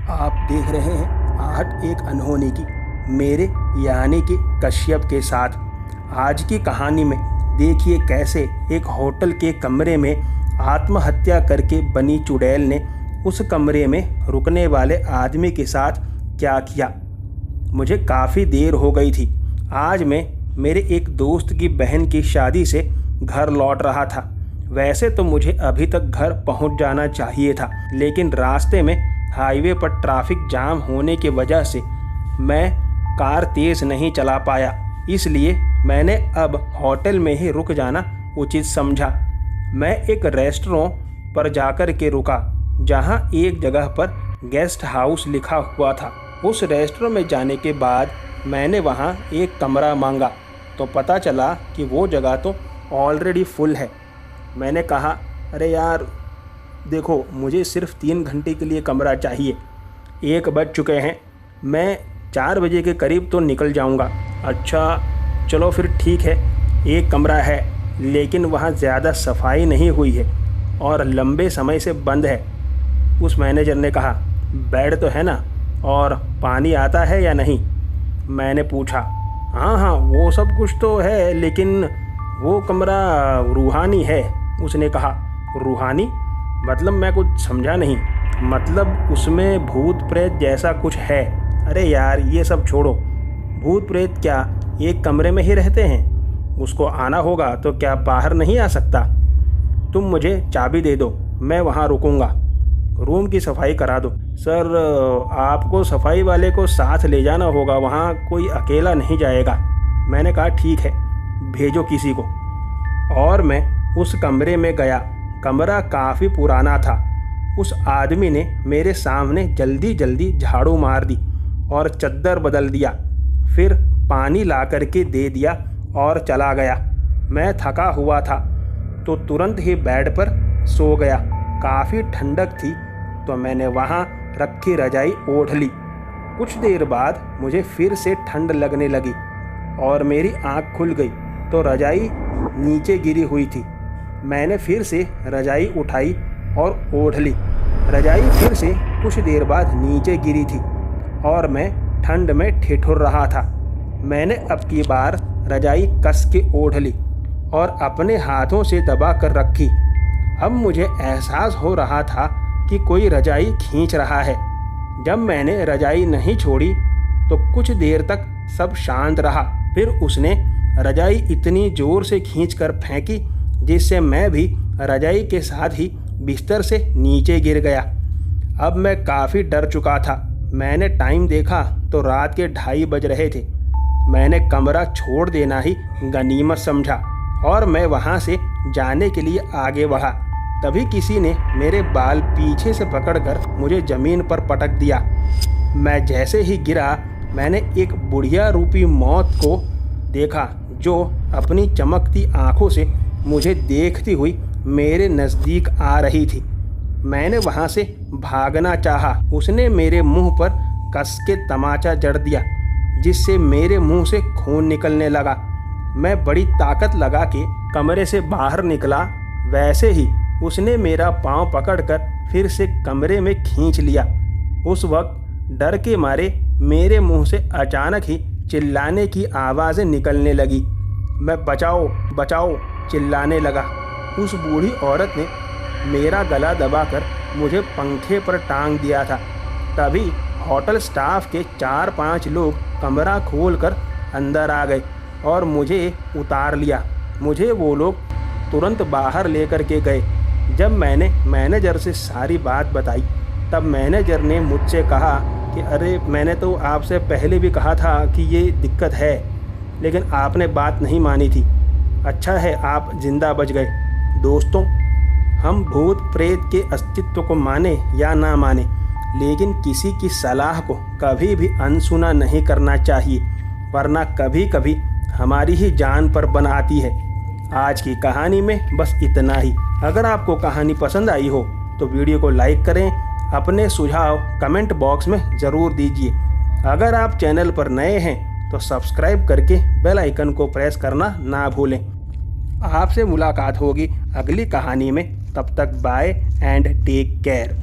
आप देख रहे हैं आहट एक अनहोनी की, मेरे यानी कि कश्यप के साथ। आज की कहानी में देखिए कैसे एक होटल के कमरे में आत्महत्या करके बनी चुड़ैल ने उस कमरे में रुकने वाले आदमी के साथ क्या किया। मुझे काफ़ी देर हो गई थी। आज मैं मेरे एक दोस्त की बहन की शादी से घर लौट रहा था। वैसे तो मुझे अभी तक घर पहुंच जाना चाहिए था, लेकिन रास्ते में हाईवे पर ट्रैफिक जाम होने की वजह से मैं कार तेज़ नहीं चला पाया। इसलिए मैंने अब होटल में ही रुक जाना उचित समझा। मैं एक रेस्टोरेंट पर जाकर के रुका, जहां एक जगह पर गेस्ट हाउस लिखा हुआ था। उस रेस्टोरेंट में जाने के बाद मैंने वहां एक कमरा मांगा तो पता चला कि वो जगह तो ऑलरेडी फुल है। मैंने कहा, अरे यार देखो, मुझे सिर्फ 3 घंटे के लिए कमरा चाहिए। 1 बज चुके हैं, मैं 4 बजे के करीब तो निकल जाऊंगा। अच्छा चलो फिर ठीक है, एक कमरा है, लेकिन वहाँ ज़्यादा सफाई नहीं हुई है और लंबे समय से बंद है। उस मैनेजर ने कहा, बेड तो है ना, और पानी आता है या नहीं? मैंने पूछा। हाँ वो सब कुछ तो है, लेकिन वो कमरा रूहानी है। उसने कहा, रूहानी मतलब? मैं कुछ समझा नहीं। मतलब उसमें भूत प्रेत जैसा कुछ है? अरे यार ये सब छोड़ो, भूत प्रेत क्या एक कमरे में ही रहते हैं? उसको आना होगा तो क्या बाहर नहीं आ सकता? तुम मुझे चाबी दे दो, मैं वहाँ रुकूंगा। रूम की सफाई करा दो। सर आपको सफाई वाले को साथ ले जाना होगा, वहाँ कोई अकेला नहीं जाएगा। मैंने कहा ठीक है, भेजो किसी को। और मैं उस कमरे में गया। कमरा काफ़ी पुराना था। उस आदमी ने मेरे सामने जल्दी जल्दी झाड़ू मार दी और चद्दर बदल दिया, फिर पानी ला करके दे दिया और चला गया। मैं थका हुआ था तो तुरंत ही बेड पर सो गया। काफ़ी ठंडक थी तो मैंने वहाँ रखी रजाई ओढ़ ली। कुछ देर बाद मुझे फिर से ठंड लगने लगी और मेरी आँख खुल गई तो रजाई नीचे गिरी हुई थी। मैंने फिर से रजाई उठाई और ओढ़ ली। रजाई फिर से कुछ देर बाद नीचे गिरी थी और मैं ठंड में ठिठुर रहा था। मैंने अब की बार रजाई कस के ओढ़ ली और अपने हाथों से दबा कर रखी। अब मुझे एहसास हो रहा था कि कोई रजाई खींच रहा है। जब मैंने रजाई नहीं छोड़ी तो कुछ देर तक सब शांत रहा। फिर उसने रजाई इतनी ज़ोर से खींचकर फेंकी जिससे मैं भी रजाई के साथ ही बिस्तर से नीचे गिर गया। अब मैं काफ़ी डर चुका था। मैंने टाइम देखा तो रात के 2:30 बज रहे थे। मैंने कमरा छोड़ देना ही गनीमत समझा और मैं वहाँ से जाने के लिए आगे बढ़ा। तभी किसी ने मेरे बाल पीछे से पकड़कर मुझे ज़मीन पर पटक दिया। मैं जैसे ही गिरा, मैंने एक बुढ़िया रूपी मौत को देखा जो अपनी चमकती आँखों से मुझे देखती हुई मेरे नज़दीक आ रही थी। मैंने वहाँ से भागना चाहा। उसने मेरे मुंह पर कस के तमाचा जड़ दिया जिससे मेरे मुंह से खून निकलने लगा। मैं बड़ी ताकत लगा के कमरे से बाहर निकला। वैसे ही उसने मेरा पाँव पकड़कर फिर से कमरे में खींच लिया। उस वक्त डर के मारे मेरे मुंह से अचानक ही चिल्लाने की आवाज़ें निकलने लगी। मैं बचाओ बचाओ चिल्लाने लगा। उस बूढ़ी औरत ने मेरा गला दबाकर मुझे पंखे पर टांग दिया था। तभी होटल स्टाफ के 4-5 लोग कमरा खोलकर अंदर आ गए और मुझे उतार लिया। मुझे वो लोग तुरंत बाहर लेकर के गए। जब मैंने मैनेजर से सारी बात बताई तब मैनेजर ने मुझसे कहा कि अरे मैंने तो आपसे पहले भी कहा था कि ये दिक्कत है, लेकिन आपने बात नहीं मानी थी। अच्छा है आप जिंदा बच गए। दोस्तों, हम भूत प्रेत के अस्तित्व को माने या ना माने, लेकिन किसी की सलाह को कभी भी अनसुना नहीं करना चाहिए, वरना कभी कभी हमारी ही जान पर बन आती है। आज की कहानी में बस इतना ही। अगर आपको कहानी पसंद आई हो तो वीडियो को लाइक करें। अपने सुझाव कमेंट बॉक्स में ज़रूर दीजिए। अगर आप चैनल पर नए हैं तो सब्सक्राइब करके बेल आइकन को प्रेस करना ना भूलें। आपसे मुलाकात होगी अगली कहानी में। तब तक बाय एंड टेक केयर।